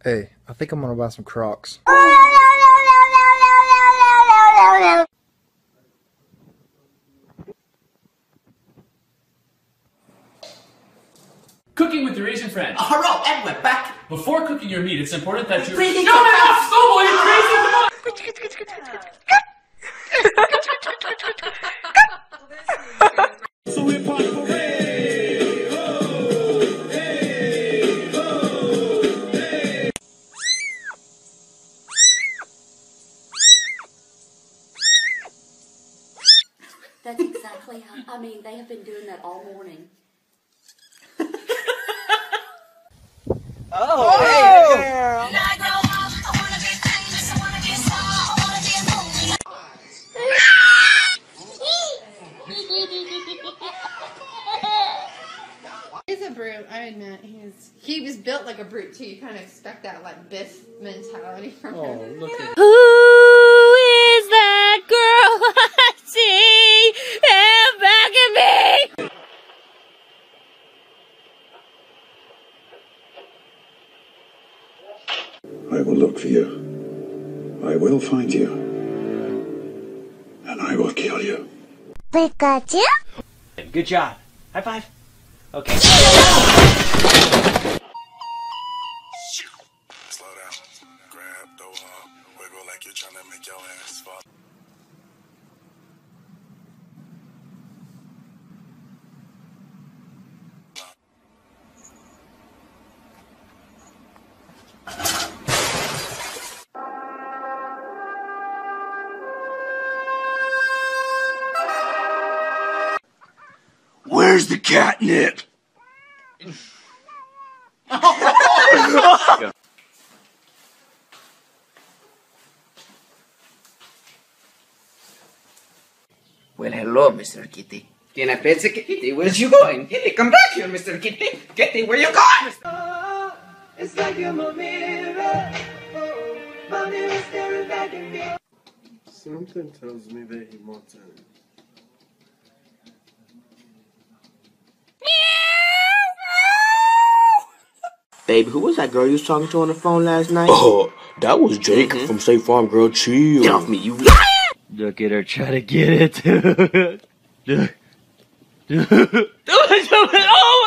Hey, I think I'm gonna buy some Crocs. Cooking with your Asian friends. Hello, and we're back. Before cooking your meat, it's important that you... Breathing Shut it off, Snowball, you crazy! So we're part parade. Ho, hey, ho, hey. That's exactly how, I mean, they have been doing that all morning. Oh, hey, girl. He's a brute, I admit. He was built like a brute too. You kind of expect that like Biff mentality from him. Oh, look at Who is that girl I see back at me? I will look for you. I will find you. And I will kill you. Pikachu? Good job. High five. Okay. Slow down. Grab the wall. Wiggle like you're trying to make your ass fall. Where's the catnip? Well, hello, Mr. Kitty. Can I pet the kitty? Where's you going? Kitty, come back here, Mr. Kitty. Kitty, where you going? Oh, it's like you're my mirror. Oh, my mirror staring back at me. Something tells me that he wants it. Baby, who was that girl you was talking to on the phone last night? Oh, that was Jake from State Farm. Girl, chill. Get off me, you Look at her try to get it. Oh